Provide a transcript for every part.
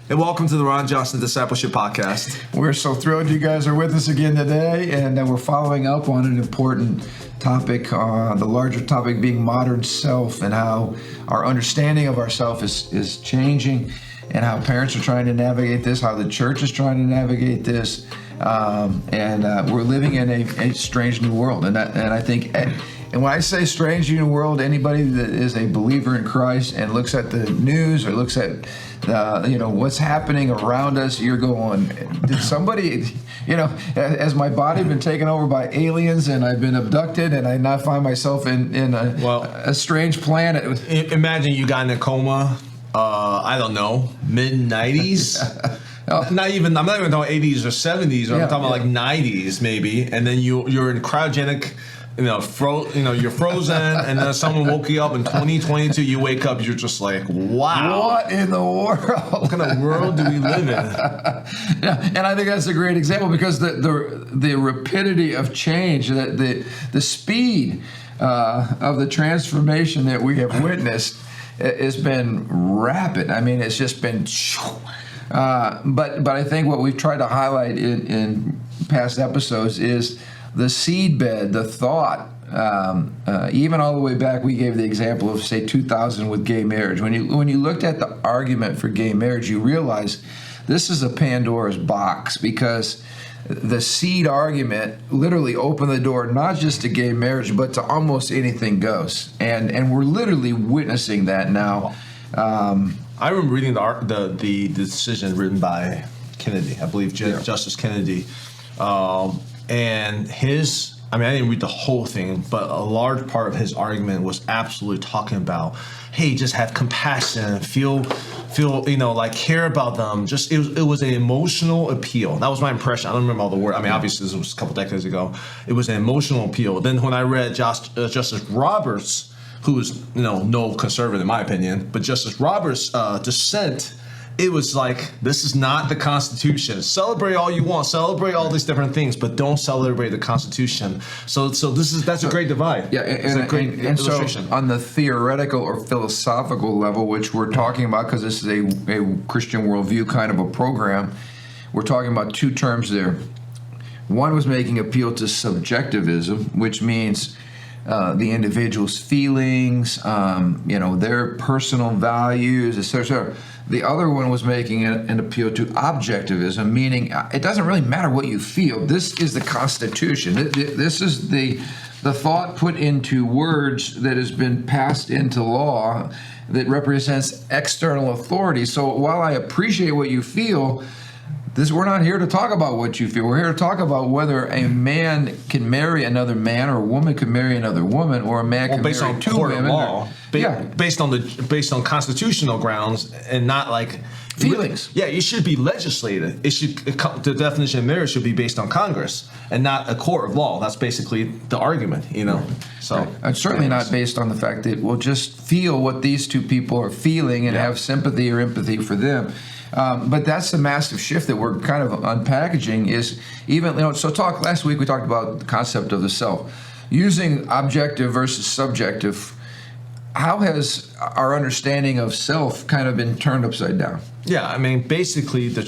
And welcome to the Ron Johnson Discipleship Podcast. We're so thrilled you guys are with us again today, and we're following up on an important topic, the larger topic being modern self, and how our understanding of ourself is changing, and how parents are trying to navigate this, how the church is trying to navigate this, and we're living in a strange new world. And I think, and when I say strange new world, anybody that is a believer in Christ and looks at the news or looks at what's happening around us, you're going, did somebody, has my body been taken over by aliens and I've been abducted and I now find myself in a strange planet? Imagine you got in a coma, I don't know, mid-90s. I'm not even talking 80s or 70s, I'm talking about like 90s maybe, and then you're in cryogenic, you're frozen, and then someone woke you up in 2022. You wake up, you're just like, wow, what in the world? What kind of world do we live in? Yeah, and I think that's a great example because the rapidity of change, the speed of the transformation that we have witnessed has been rapid. I mean, it's just been. But I think what we've tried to highlight in past episodes is the seedbed, the thought, even all the way back. We gave the example of, say, 2000 with gay marriage. When you looked at the argument for gay marriage, you realize this is a Pandora's box, because the seed argument literally opened the door not just to gay marriage, but to almost anything goes. And we're literally witnessing that now. I remember reading the decision written by Kennedy, I believe, Justice Kennedy. And I didn't read the whole thing, but a large part of his argument was absolutely talking about, hey, just have compassion, feel, care about them. Just it was an emotional appeal. That was my impression. I don't remember all the words. Obviously this was a couple decades ago. It was an emotional appeal. Then when I read Justice Roberts, who is no conservative in my opinion, but Justice Roberts' dissent, it was like, this is not the Constitution. Celebrate all you want, celebrate all these different things, but don't celebrate the Constitution. So that's a great divide. Yeah, and so on the theoretical or philosophical level, which we're talking about, because this is a Christian worldview kind of a program, we're talking about two terms there. One was making appeal to subjectivism, which means the individual's feelings, their personal values, etc. The other one was making an appeal to objectivism, meaning it doesn't really matter what you feel. This is the Constitution. This is the thought put into words that has been passed into law that represents external authority. So while I appreciate what you feel, we're not here to talk about what you feel. We're here to talk about whether a man can marry another man, or a woman can marry another woman, or a man can marry two women. Law, based on constitutional grounds, and not like feelings. Yeah, it should be legislated. The definition of marriage should be based on Congress and not a court of law. That's basically the argument, So right. It's certainly not based on the fact that we'll just feel what these two people are feeling and have sympathy or empathy for them. But that's the massive shift that we're kind of unpackaging. Is even last week we talked about the concept of the self, using objective versus subjective. How has our understanding of self kind of been turned upside down? Yeah, basically the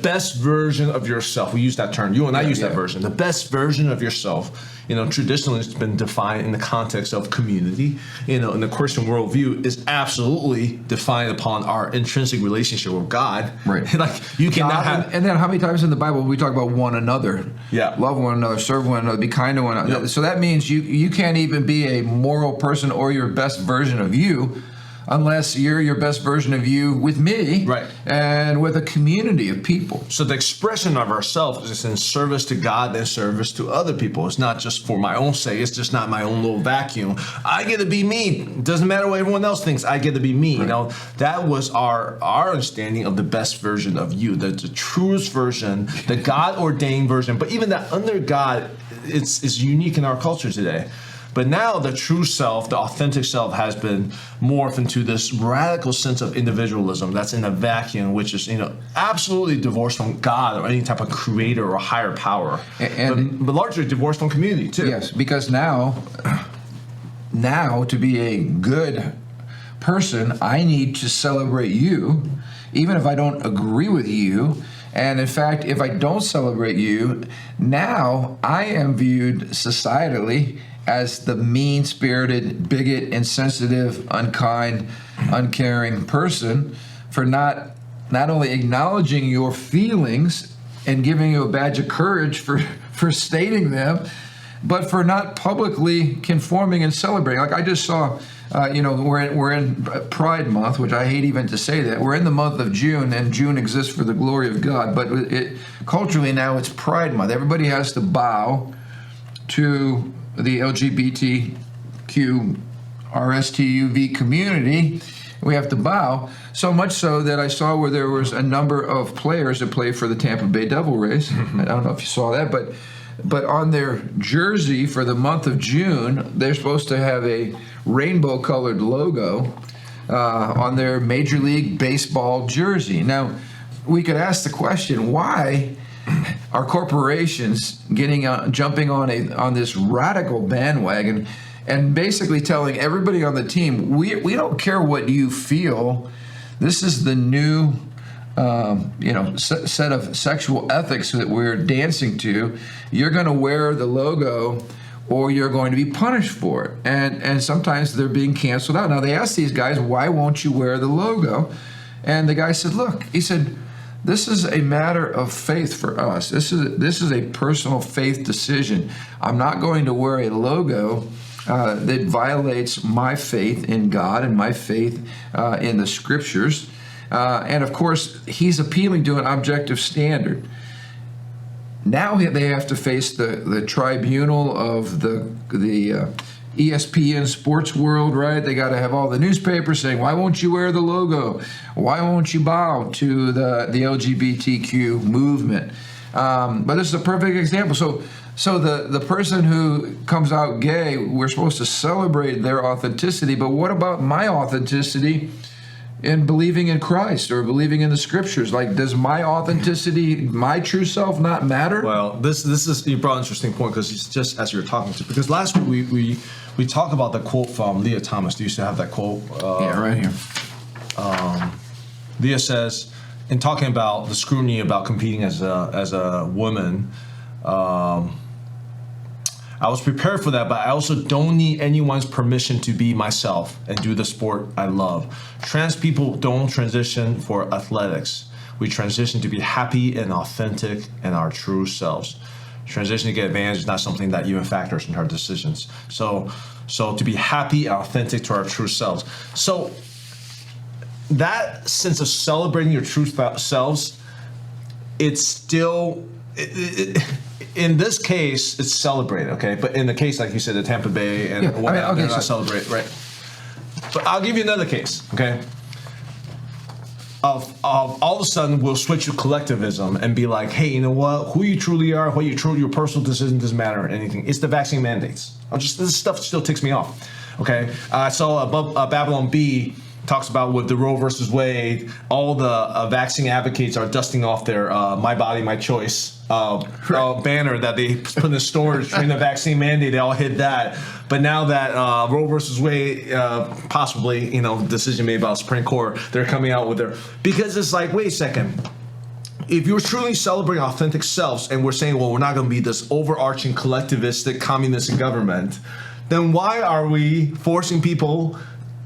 best version of yourself. We use that term. You and I use that version. The best version of yourself. Traditionally it's been defined in the context of community. In the Christian worldview is absolutely defined upon our intrinsic relationship with God. Right. You cannot have. And then how many times in the Bible we talk about one another? Yeah. Love one another, serve one another, be kind to one another. Yep. So that means you can't even be a moral person or your best version of you unless you're your best version of you with me, right, and with a community of people. So the expression of ourselves is in service to God and service to other people. It's not just for my own sake. It's just not my own little vacuum. I get to be me. It doesn't matter what everyone else thinks. I get to be me. Right. That was our understanding of the best version of you, the truest version, the God-ordained version. But even that under God, it's unique in our culture today. But now the true self, the authentic self, has been morphed into this radical sense of individualism that's in a vacuum, which is, absolutely divorced from God or any type of creator or higher power, but largely divorced from community too. Yes, because now to be a good person, I need to celebrate you, even if I don't agree with you. And in fact, if I don't celebrate you, now I am viewed societally as the mean-spirited, bigot, insensitive, unkind, uncaring person for not only acknowledging your feelings and giving you a badge of courage for stating them, but for not publicly conforming and celebrating. Like I just saw, we're in Pride Month, which I hate even to say that. We're in the month of June, and June exists for the glory of God. But culturally now it's Pride Month. Everybody has to bow to the LGBTQ RSTUV community. We have to bow, so much so that I saw where there was a number of players that play for the Tampa Bay Devil Rays. I don't know if you saw that, but on their jersey for the month of June, they're supposed to have a rainbow-colored logo on their Major League Baseball jersey. Now, we could ask the question, why are corporations jumping on this radical bandwagon and basically telling everybody on the team, we don't care what you feel. This is the new set of sexual ethics that we're dancing to. You're going to wear the logo or you're going to be punished for it. And sometimes they're being canceled out. Now, they asked these guys, why won't you wear the logo? And the guy said, look, he said, this is a matter of faith for us. This is a personal faith decision. I'm not going to wear a logo that violates my faith in God and my faith in the Scriptures. And of course, he's appealing to an objective standard. Now they have to face the tribunal of the ESPN sports world, right? They got to have all the newspapers saying, why won't you wear the logo? Why won't you bow to the LGBTQ movement? But this is a perfect example. So the person who comes out gay, we're supposed to celebrate their authenticity, but what about my authenticity in believing in Christ or believing in the Scriptures? Like, does my authenticity, my true self, not matter? Well, this is, you brought an interesting point, because it's just as you were talking to, because last week we talked about the quote from Leah Thomas. Do you still have that quote? Yeah, right here. Leah says, in talking about the scrutiny about competing as a woman, I was prepared for that, but I also don't need anyone's permission to be myself and do the sport I love. Trans people don't transition for athletics. We transition to be happy and authentic and our true selves. Transition to get advantage is not something that even factors into our decisions. So to be happy and authentic to our true selves. So that sense of celebrating your true selves, it's still... in this case, it's celebrated, okay? But in the case, like you said, the Tampa Bay and they're not celebrate, right? But I'll give you another case, okay? Of all of a sudden, we'll switch to collectivism and be like, hey, you know what? Who you truly are, what you truly, your personal decision doesn't matter or anything. It's the vaccine mandates. This stuff still ticks me off, okay? I saw Babylon B talks about with the Roe versus Wade, all the vaccine advocates are dusting off their "My Body, My Choice" banner that they put in the stores during the vaccine mandate. They all hid that, but now that Roe versus Wade, possibly decision made by the Supreme Court, they're coming out with their, because it's like, wait a second. If you're truly celebrating authentic selves, and we're saying, well, we're not going to be this overarching collectivistic communist government, then why are we forcing people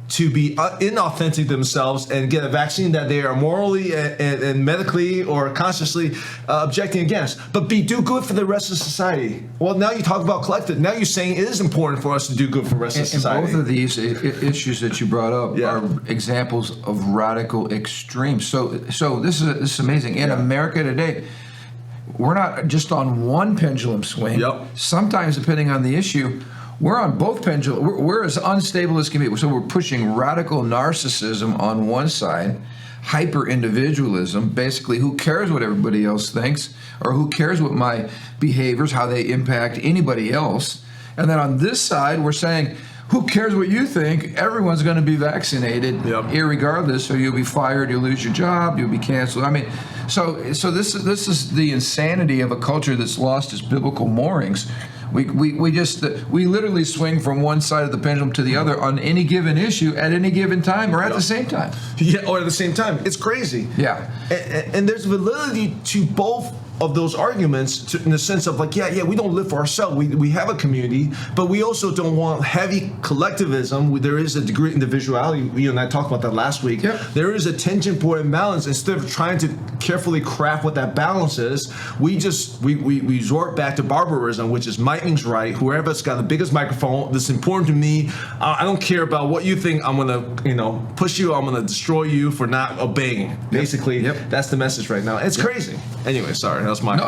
to be inauthentic themselves and get a vaccine that they are morally and medically or consciously objecting against, but do good for the rest of society? Well, now you talk about collective. Now you're saying it is important for us to do good for the rest of society. And both of these issues that you brought up are examples of radical extremes. So this is amazing. In America today, we're not just on one pendulum swing. Yep. Sometimes, depending on the issue, we're on both pendulums. We're as unstable as can be. So we're pushing radical narcissism on one side, hyper-individualism, basically who cares what everybody else thinks, or who cares what my behaviors, how they impact anybody else. And then on this side, we're saying, who cares what you think? Everyone's going to be vaccinated, irregardless, or you'll be fired, you'll lose your job, you'll be canceled. I mean, so this is the insanity of a culture that's lost its biblical moorings. We literally swing from one side of the pendulum to the other on any given issue at any given time or at the same time. Yeah, or at the same time. It's crazy. Yeah. And there's validity to both of those arguments in the sense of like, we don't live for ourselves. We have a community, but we also don't want heavy collectivism. There is a degree of individuality. You and I talked about that last week. Yep. There is a tension point and balance. Instead of trying to carefully craft what that balance is, we resort back to barbarism, which is might means right. Whoever's got the biggest microphone, this is important to me. I don't care about what you think. I'm gonna, push you. I'm gonna destroy you for not obeying. Basically, that's the message right now. It's crazy. Anyway, sorry. That's my no.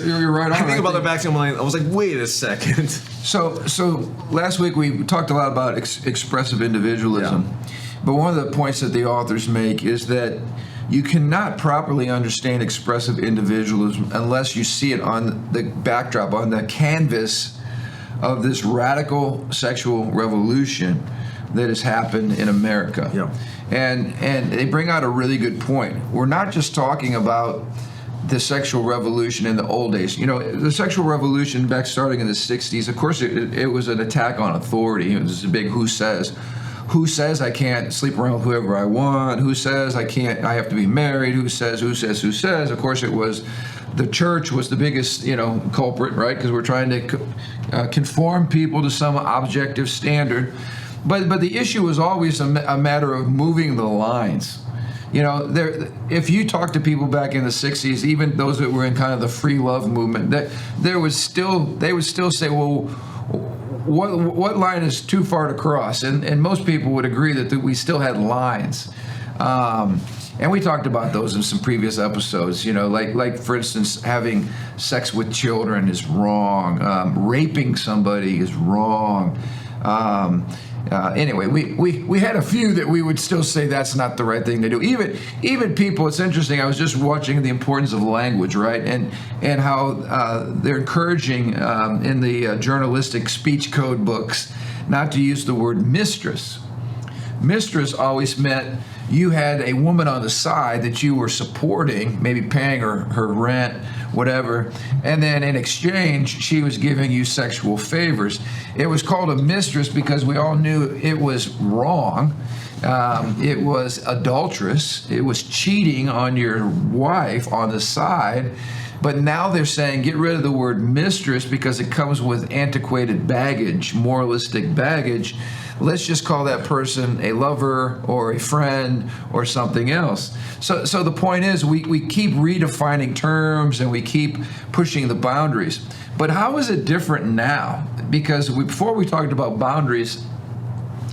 You're right on. I think about the vaccine line. I was like, wait a second. So last week we talked a lot about expressive individualism, but one of the points that the authors make is that you cannot properly understand expressive individualism unless you see it on the backdrop, on the canvas of this radical sexual revolution that has happened in America. Yeah. And they bring out a really good point. We're not just talking about the sexual revolution in the old days. The sexual revolution back starting in the 60s, of course, it was an attack on authority. It was a big who says. Who says I can't sleep around with whoever I want? Who says I have to be married? Who says? Of course, it was the church was the biggest, culprit, right? Because we're trying to conform people to some objective standard. But the issue was always a matter of moving the lines. If you talk to people back in the 60s, even those that were in kind of the free love movement, they would still say, well, what line is too far to cross? And most people would agree that we still had lines. And we talked about those in some previous episodes, like for instance, having sex with children is wrong. Raping somebody is wrong. Anyway, we had a few that we would still say that's not the right thing to do. Even people, it's interesting. I was just watching the importance of language, right, and how they're encouraging in the journalistic speech code books not to use the word mistress. Mistress always meant you had a woman on the side that you were supporting, maybe paying her rent, whatever, and then in exchange, she was giving you sexual favors. It was called a mistress because we all knew it was wrong. It was adulterous. It was cheating on your wife on the side. But now they're saying get rid of the word mistress because it comes with antiquated baggage, moralistic baggage. Let's just call that person a lover or a friend or something else. So the point is we keep redefining terms and we keep pushing the boundaries. But how is it different now? Because before we talked about boundaries.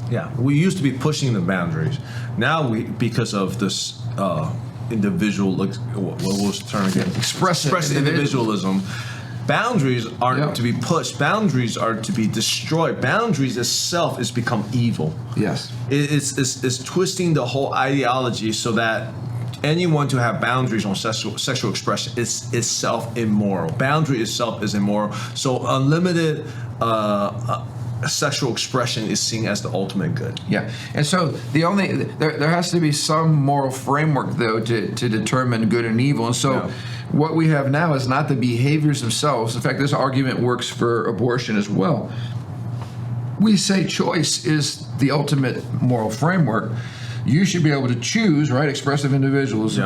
Yeah, we used to be pushing the boundaries. Now because of this individual, what was the term again? Expressive individualism. Boundaries aren't to be pushed. Boundaries are to be destroyed. Boundaries itself has become evil. Yes. It's twisting the whole ideology so that anyone to have boundaries on sexual expression is itself immoral. Boundary itself is immoral. So unlimited sexual expression is seen as the ultimate good. Yeah, and so there has to be some moral framework though to determine good and evil. And so what we have now is not the behaviors themselves. In fact, this argument works for abortion as well. We say choice is the ultimate moral framework. You should be able to choose, right? Expressive individuals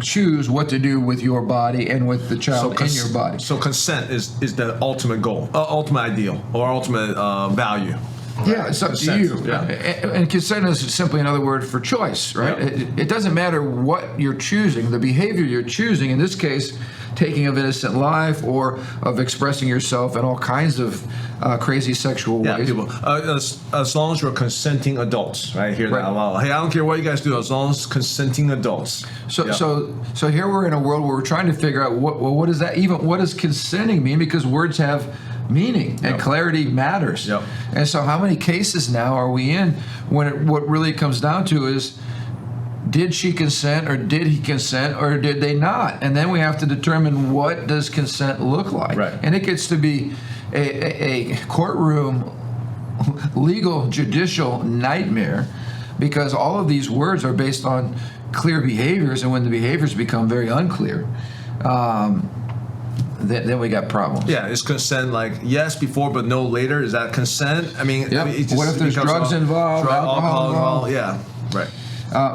choose what to do with your body and with the child in your body. So consent is the ultimate goal, ultimate ideal, or ultimate value. Yeah, it's up to you. Yeah. And consent is simply another word for choice, right? Yeah. It doesn't matter what you're choosing, the behavior you're choosing, in this case, taking of innocent life or of expressing yourself in all kinds of crazy sexual ways. People, as long as you're consenting adults, right? Hear that a lot. Hey, I don't care what you guys do, as long as consenting adults. So here we're in a world where we're trying to figure out what is that even? What does consenting mean? Because words have meaning and clarity matters. Yep. And so how many cases now are we in when what really comes down to is, did she consent or did he consent or did they not? And then we have to determine what does consent look like. Right. And it gets to be a courtroom legal judicial nightmare because all of these words are based on clear behaviors, and when the behaviors become very unclear, then we got problems. Yeah, is consent like yes before but no later? Is that consent? I mean, Yep. it just What if there's drugs involved, alcohol involved? Yeah, right.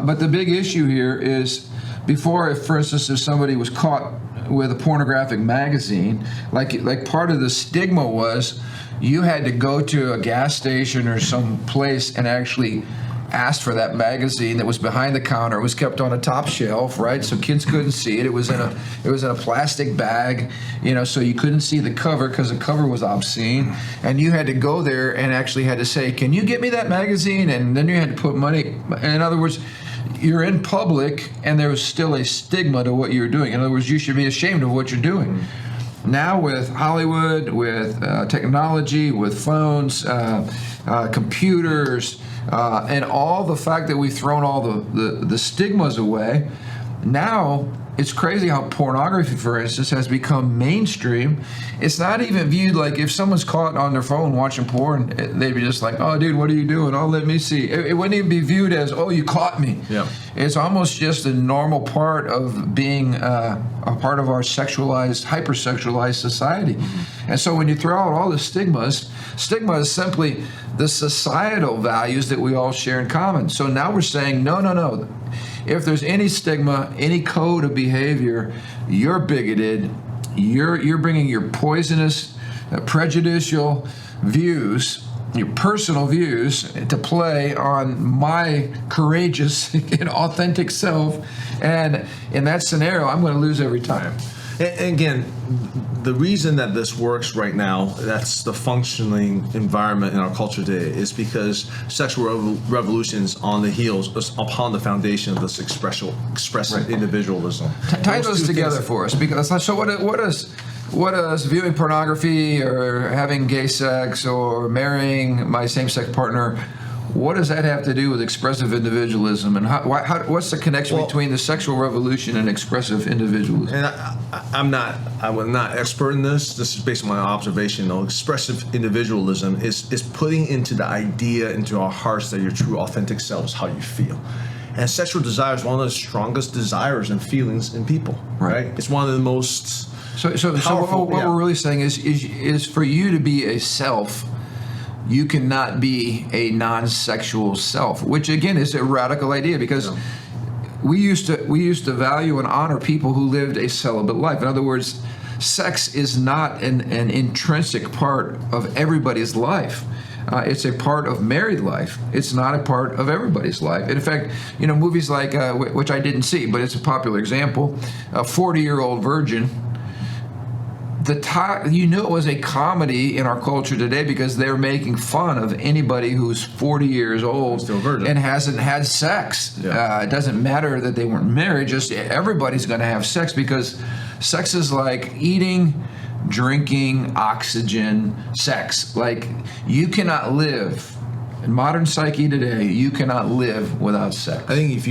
But the big issue here is before, for instance, if somebody was caught with a pornographic magazine, like part of the stigma was you had to go to a gas station or some place and actually asked for that magazine that was behind the counter. It was kept on a top shelf, right? So kids couldn't see it. It was in a plastic bag, so you couldn't see the cover because the cover was obscene. And you had to go there and actually had to say, "Can you get me that magazine?" And then you had to put money. In other words, you're in public and there was still a stigma to what you're doing. In other words, you should be ashamed of what you're doing. Now with Hollywood, with technology, with phones, computers, and all the fact that we've thrown all the stigmas away, now it's crazy how pornography, for instance, has become mainstream. It's not even viewed like if someone's caught on their phone watching porn, they'd be just like, "Oh, dude, what are you doing? Oh, let me see." It wouldn't even be viewed as, "Oh, you caught me." Yeah. It's almost just a normal part of being a part of our sexualized, hypersexualized society. Mm-hmm. And so when you throw out all the stigma is simply the societal values that we all share in common. So now we're saying, no. If there's any stigma, any code of behavior, you're bigoted, you're bringing your poisonous, prejudicial views, your personal views to play on my courageous and authentic self, and in that scenario, I'm going to lose every time. And again, the reason that this works right now, that's the functioning environment in our culture today, is because sexual revolutions on the heels, upon the foundation of this expressive right. individualism. Tie those together for us, because so what does viewing pornography or having gay sex or marrying my same-sex partner, what does that have to do with expressive individualism, and what's the connection between the sexual revolution and expressive individualism? And I'm not expert in this. This is based on my observation. Though expressive individualism is putting into the idea into our hearts that your true, authentic self is how you feel. And sexual desire is one of the strongest desires and feelings in people. Right? It's one of the most powerful. What we're really saying is for you to be a self, you cannot be a non-sexual self, which again is a radical idea, because we used to value and honor people who lived a celibate life. In other words, sex is not an intrinsic part of everybody's life. It's a part of married life. It's not a part of everybody's life. In fact, movies like, which I didn't see, but it's a popular example, a 40-year-old virgin. It was a comedy in our culture today because they're making fun of anybody who's 40 years old and hasn't had sex. Yeah. It doesn't matter that they weren't married, just everybody's going to have sex, because sex is like eating, drinking, oxygen, sex. Like, you cannot live. In modern psyche today, you cannot live without sex. I think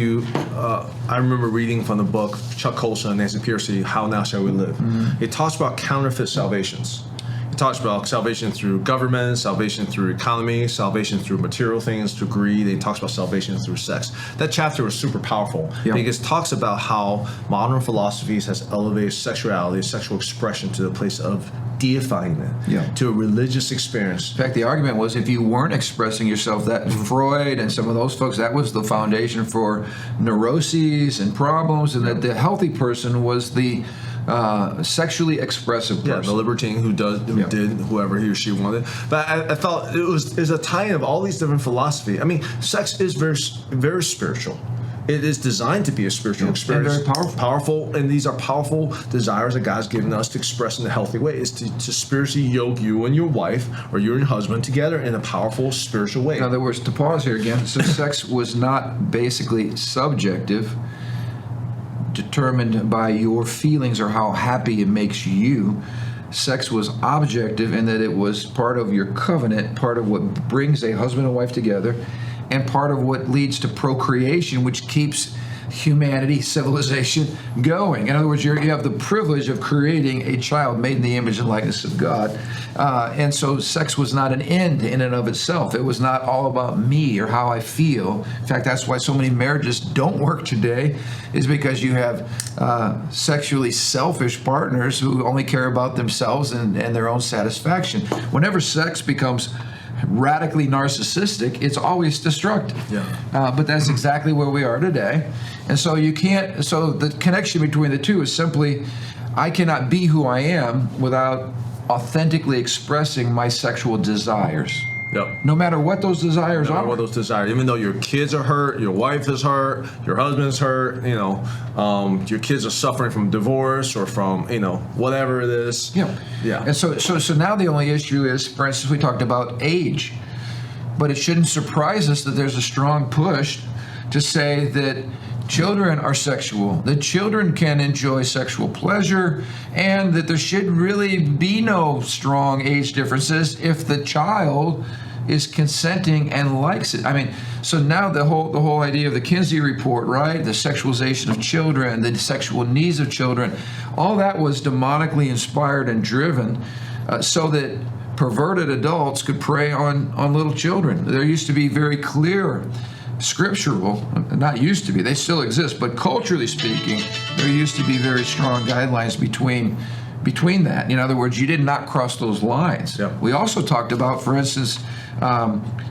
I remember reading from the book Chuck Colson and Nancy Pearcey, How Now Shall We Live? Mm-hmm. It talks about counterfeit salvations. It talks about salvation through government, salvation through economy, salvation through material things, through greed. It talks about salvation through sex. That chapter was super powerful because it talks about how modern philosophies has elevated sexuality, sexual expression to the place of deifying it, to a religious experience. In fact, the argument was if you weren't expressing yourself, that Freud and some of those folks, that was the foundation for neuroses and problems, and that the healthy person was the sexually expressive person. Yeah, the libertine who did whoever he or she wanted. But I thought it was a tie-in of all these different philosophy. I mean, sex is very, very spiritual. It is designed to be a spiritual experience. And very powerful, and these are powerful desires that God's given us to express in a healthy way. Is to spiritually yoke you and your wife or you and your husband together in a powerful spiritual way. In other words, to pause here again, so sex was not basically subjective, determined by your feelings or how happy it makes you. Sex was objective in that it was part of your covenant, part of what brings a husband and wife together, and part of what leads to procreation, which keeps humanity, civilization going. In other words, you have the privilege of creating a child made in the image and likeness of God. And so sex was not an end in and of itself. It was not all about me or how I feel. In fact, that's why so many marriages don't work today, is because you have sexually selfish partners who only care about themselves and their own satisfaction. Whenever sex becomes radically narcissistic, it's always destructive. But that's exactly where we are today. And so so the connection between the two is simply, I cannot be who I am without authentically expressing my sexual desires. No matter what those desires are. Even though your kids are hurt, your wife is hurt, your husband's hurt, your kids are suffering from divorce or from, whatever it is. And so now the only issue is, for instance, we talked about age. But it shouldn't surprise us that there's a strong push to say that children are sexual, that children can enjoy sexual pleasure, and that there should really be no strong age differences if the child is consenting and likes it. I mean, so now the whole idea of the Kinsey report, right? The sexualization of children, the sexual needs of children, all that was demonically inspired and driven so that perverted adults could prey on little children. There used to be very clear scriptural, not used to be, they still exist, but culturally speaking, there used to be very strong guidelines between that. In other words, you did not cross those lines. We also talked about, for instance,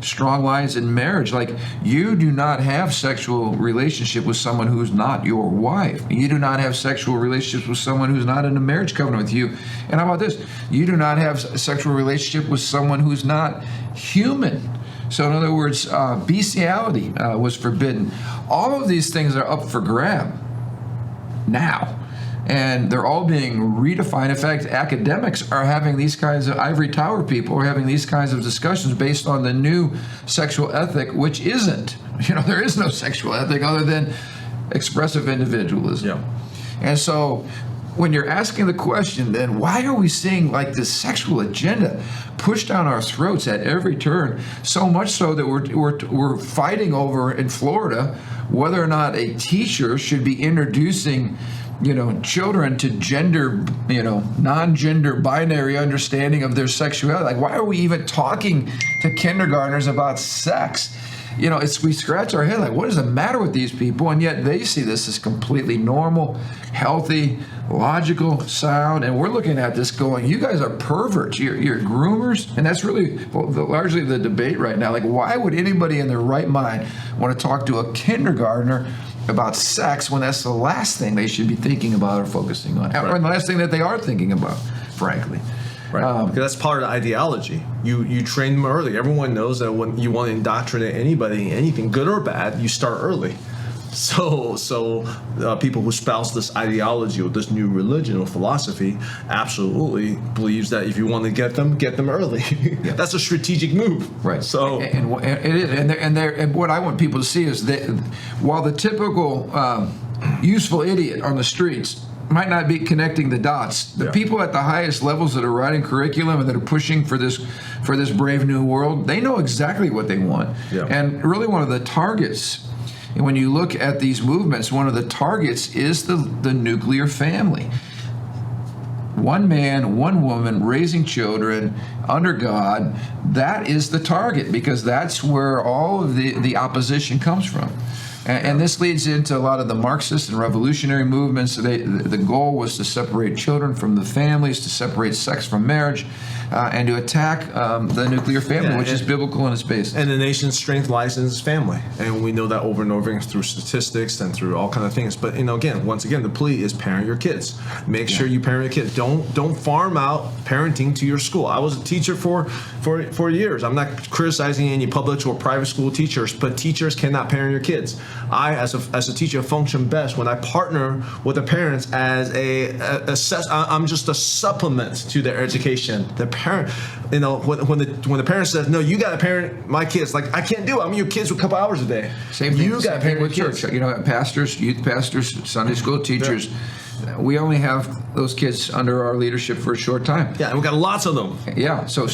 strong lines in marriage, like you do not have sexual relationship with someone who's not your wife. You do not have sexual relationships with someone who's not in a marriage covenant with you. And how about this? You do not have a sexual relationship with someone who's not human. So in other words, bestiality was forbidden. All of these things are up for grab now. And they're all being redefined. In fact, academics are having these kinds of, ivory tower people are having these kinds of discussions based on the new sexual ethic, which isn't. There is no sexual ethic other than expressive individualism. And so when you're asking the question, then why are we seeing like this sexual agenda pushed down our throats at every turn? So much so that we're fighting over in Florida whether or not a teacher should be introducing children to gender, non-gender binary understanding of their sexuality. Like, why are we even talking to kindergartners about sex? We scratch our head like, what is the matter with these people? And yet they see this as completely normal, healthy, logical, sound. And we're looking at this going, you guys are perverts. You're groomers. And that's really largely the debate right now. Like, why would anybody in their right mind want to talk to a kindergartner about sex when that's the last thing they should be thinking about or focusing on? Or the last thing that they are thinking about, frankly. Because that's part of the ideology. You train them early. Everyone knows that when you want to indoctrinate anybody, anything good or bad, you start early. So people who espouse this ideology or this new religion or philosophy absolutely believes that if you want to get them early. That's a strategic move. Right. So and it is, and what I want people to see is that while the typical useful idiot on the streets might not be connecting the dots, the people at the highest levels that are writing curriculum and that are pushing for this brave new world, they know exactly what they want. And really one of the targets, and when you look at these movements, one of the targets is the nuclear family. One man, one woman, raising children under God, that is the target, because that's where all of the opposition comes from. And this leads into a lot of the Marxist and revolutionary movements. The goal was to separate children from the families, to separate sex from marriage, and to attack the nuclear family, which is biblical in its basis. And the nation's strength lies in its family. And we know that over and over again through statistics and through all kinds of things. But once again, the plea is parent your kids. Make sure you parent your kids. Don't farm out parenting to your school. I was a teacher for years. I'm not criticizing any public or private school teachers, but teachers cannot parent your kids. I, as a teacher, function best when I partner with the parents as I'm just a supplement to their education. The parent, when the parent says, "No, you got to parent my kids," like, I can't do it. I'm your kids for a couple hours a day. Same thing with church. Pastors, youth pastors, Sunday school teachers. we only have those kids under our leadership for a short time. Yeah, and we got lots of them. Yeah, so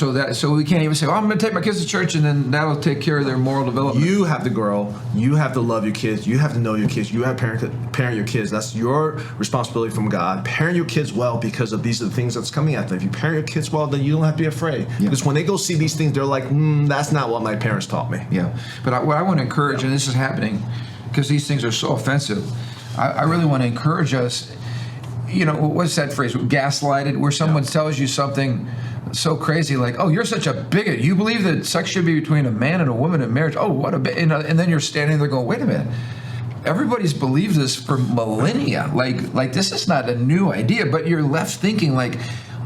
we can't even say, I'm going to take my kids to church, and then that'll take care of their moral development. You have to grow. You have to love your kids. You have to know your kids. You have to parent your kids. That's your responsibility from God. Parent your kids well, because of these are the things that's coming at them. If you parent your kids well, then you don't have to be afraid. Yeah. Because when they go see these things, they're like, that's not what my parents taught me. Yeah, but what I want to encourage, and this is happening because these things are so offensive, I really want to encourage us. What's that phrase? Gaslighted, where someone tells you something so crazy like, "Oh, you're such a bigot. You believe that sex should be between a man and a woman in marriage." Oh, what a bit! And then you're standing there going, "Wait a minute. Everybody's believed this for millennia. Like this is not a new idea." But you're left thinking like,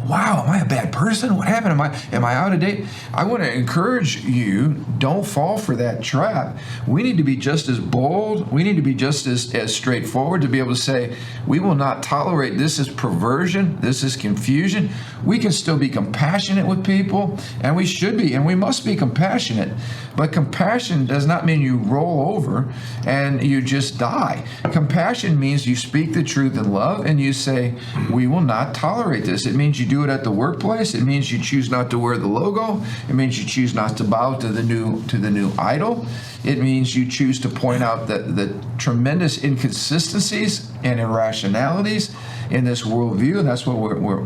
wow, am I a bad person? What happened? Am I out of date? I want to encourage you, don't fall for that trap. We need to be just as bold. We need to be just as straightforward to be able to say, we will not tolerate this is perversion. This is confusion. We can still be compassionate with people, and we should be, and we must be compassionate. But compassion does not mean you roll over and you just die. Compassion means you speak the truth in love and you say, we will not tolerate this. It means you do it at the workplace. It means you choose not to wear the logo. It means you choose not to bow to the new idol. It means you choose to point out the tremendous inconsistencies and irrationalities in this worldview, and that's what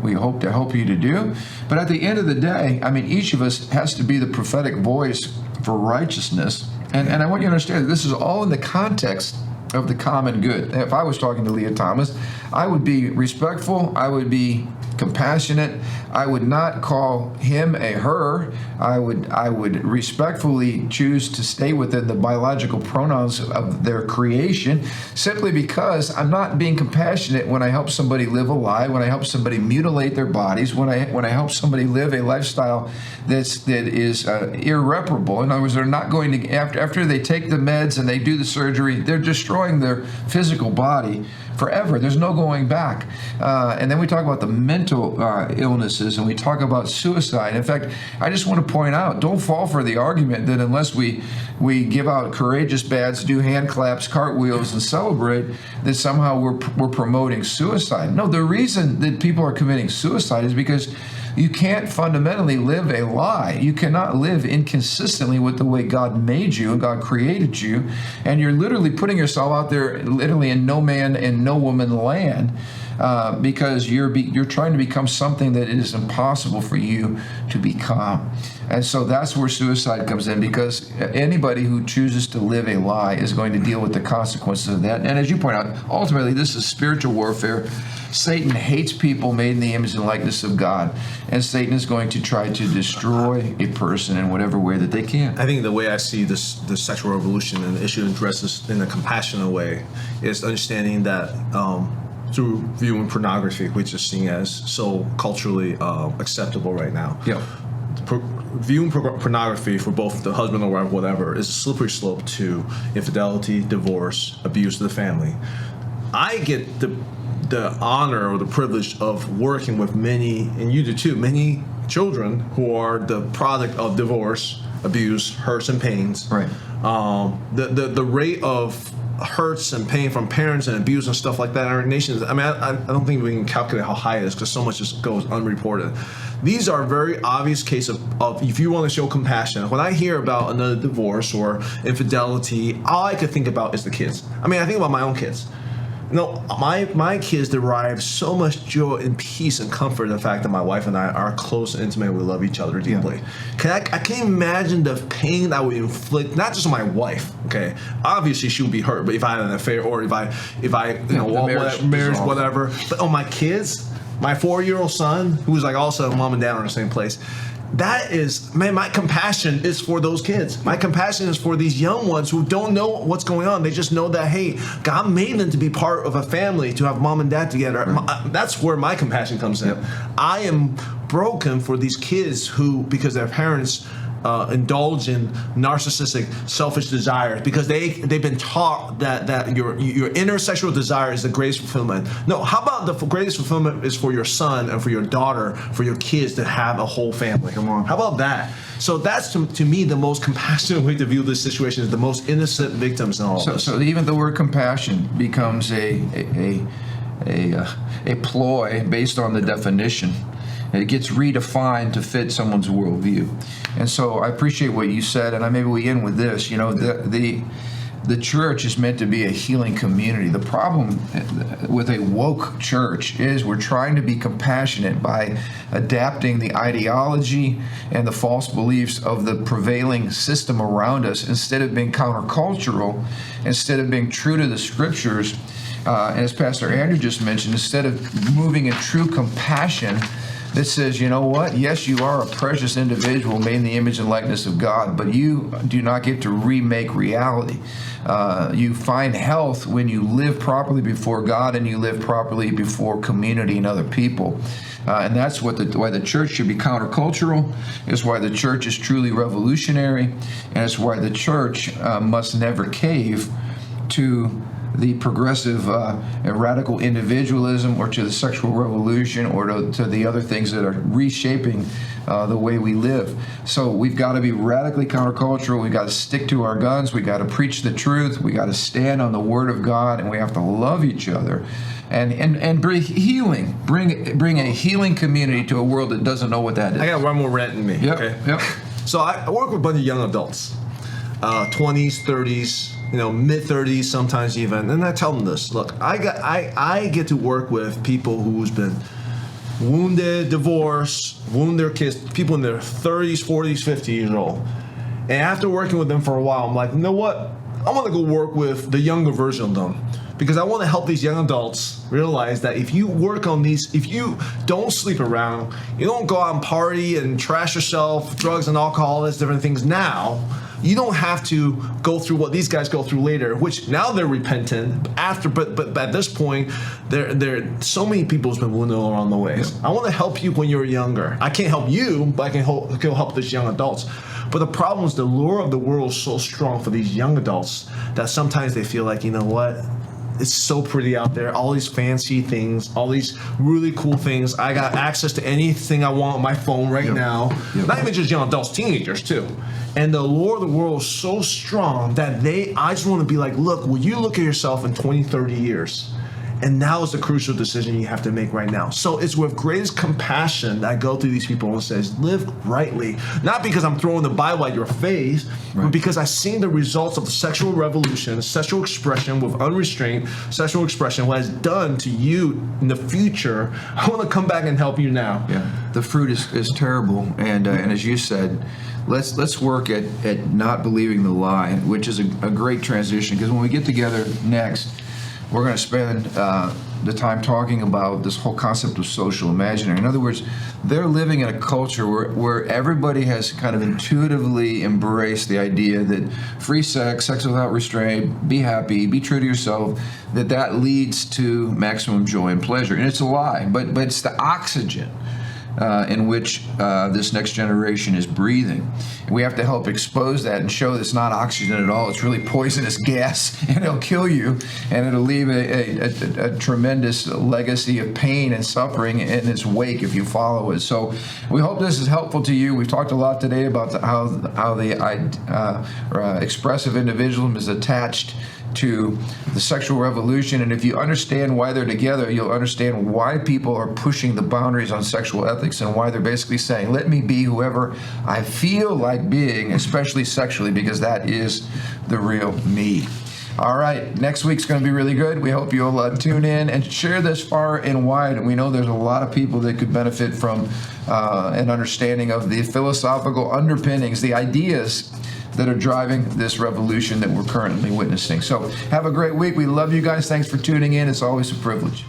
we hope to help you to do. But at the end of the day, each of us has to be the prophetic voice for righteousness. And I want you to understand that this is all in the context of the common good. If I was talking to Leah Thomas, I would be respectful. I would be compassionate. I would not call him a her. I would respectfully choose to stay within the biological pronouns of their creation, simply because I'm not being compassionate when I help somebody live a lie, when I help somebody mutilate their bodies, when I help somebody live a lifestyle that is irreparable. In other words, they're not going to, after they take the meds and they do the surgery, they're destroying their physical body forever. There's no going back. And then we talk about the mental illnesses, and we talk about suicide. In fact, I just want to point out, don't fall for the argument that unless we give out courageous badges, do hand claps, cartwheels, and celebrate, that somehow we're promoting suicide. No, the reason that people are committing suicide is because you can't fundamentally live a lie. You cannot live inconsistently with the way God made you and God created you, and you're literally putting yourself out there literally in no man and no woman land, because you're trying to become something that it is impossible for you to become. And so that's where suicide comes in, because anybody who chooses to live a lie is going to deal with the consequences of that. And as you point out, ultimately this is spiritual warfare. Satan hates people made in the image and likeness of God, and Satan is going to try to destroy a person in whatever way that they can. I think the way I see this sexual revolution and the issue addresses in a compassionate way is understanding that through viewing pornography, which is seen as so culturally acceptable right now. Yeah. Viewing pornography for both the husband or wife, whatever, is a slippery slope to infidelity, divorce, abuse of the family. I get the honor or the privilege of working with many, and you do too, many children who are the product of divorce, abuse, hurts, and pains. Right. The rate of hurts and pain from parents and abuse and stuff like that in our nation, I don't think we can calculate how high it is, because so much just goes unreported. These are very obvious cases of if you want to show compassion. When I hear about another divorce or infidelity, all I could think about is the kids. I think about my own kids. No, my kids derive so much joy and peace and comfort in the fact that my wife and I are close and intimate. We love each other deeply. Yeah. I can't imagine the pain that would inflict, not just on my wife. Okay, obviously she would be hurt, but if I had an affair or if I marriage, whatever. But on my kids, my 4-year-old son, who's like also mom and dad are in the same place. That is, my compassion is for those kids. My compassion is for these young ones who don't know what's going on. They just know that, hey, God made them to be part of a family, to have mom and dad together. Right. That's where my compassion comes in. Yep. I am broken for these kids who, because their parents indulge in narcissistic, selfish desires, because they've been taught that your inner sexual desire is the greatest fulfillment. No, how about the greatest fulfillment is for your son and for your daughter, for your kids to have a whole family? Come on, how about that? So that's to me the most compassionate way to view this situation, is the most innocent victims in all. So even the word compassion becomes a a ploy based on the definition. It gets redefined to fit someone's worldview. And so I appreciate what you said, and maybe we end with this. You know, the church is meant to be a healing community. The problem with a woke church is we're trying to be compassionate by adapting the ideology and the false beliefs of the prevailing system around us instead of being countercultural, instead of being true to the scriptures. And as Pastor Andrew just mentioned, instead of moving in true compassion that says, you know what, yes, you are a precious individual made in the image and likeness of God, but you do not get to remake reality. You find health when you live properly before God and you live properly before community and other people. And that's why the church should be countercultural. It's why the church is truly revolutionary. And it's why the church must never cave to the progressive and radical individualism or to the sexual revolution or to the other things that are reshaping the way we live. So we've got to be radically countercultural. We've got to stick to our guns. We've got to preach the truth. We've got to stand on the Word of God, and we have to love each other and bring healing. Bring a healing community to a world that doesn't know what that is. I got one more rant in me. Yep, okay? Yep. So I work with a bunch of young adults, 20s, 30s, mid-30s sometimes even, and I tell them this: look, I get to work with people who's been wounded, divorced, wound their kids, people in their 30s, 40s, 50 years old. And after working with them for a while, I'm like, you know what? I want to go work with the younger version of them, because I want to help these young adults realize that if you work on these, if you don't sleep around, you don't go out and party and trash yourself, drugs and alcohol, all these different things now, you don't have to go through what these guys go through later, which now they're repentant after, but at this point, there so many people's been wounded along the way. I want to help you when you're younger. I can't help you, but I can help these young adults. But the problem is the lure of the world is so strong for these young adults that sometimes they feel like, you know what? It's so pretty out there. All these fancy things, all these really cool things. I got access to anything I want on my phone right now. Not even just young adults, teenagers too. And the lure of the world is so strong that I just want to be like, look, will you look at yourself in 20, 30 years? And now is the crucial decision you have to make right now. So it's with greatest compassion that I go through these people and says, live rightly. Not because I'm throwing the Bible at your face, but because I've seen the results of the sexual revolution, sexual expression with unrestrained sexual expression, what it's done to you in the future. I want to come back and help you now. Yeah, the fruit is terrible. And as you said, let's work at not believing the lie, which is a great transition, because when we get together next, we're going to spend the time talking about this whole concept of social imaginary. In other words, they're living in a culture where everybody has kind of intuitively embraced the idea that free sex without restraint, be happy, be true to yourself, that leads to maximum joy and pleasure. And it's a lie, but it's the oxygen in which this next generation is breathing. And we have to help expose that and show that it's not oxygen at all. It's really poisonous gas, and it'll kill you, and it'll leave a tremendous legacy of pain and suffering in its wake if you follow it. So we hope this is helpful to you. We've talked a lot today about how the expressive individualism is attached to the sexual revolution, and if you understand why they're together, you'll understand why people are pushing the boundaries on sexual ethics and why they're basically saying, let me be whoever I feel like being, especially sexually, because that is the real me. All right, next week's going to be really good. We hope you'll tune in and share this far and wide. And we know there's a lot of people that could benefit from an understanding of the philosophical underpinnings, the ideas that are driving this revolution that we're currently witnessing. So have a great week. We love you guys. Thanks for tuning in. It's always a privilege.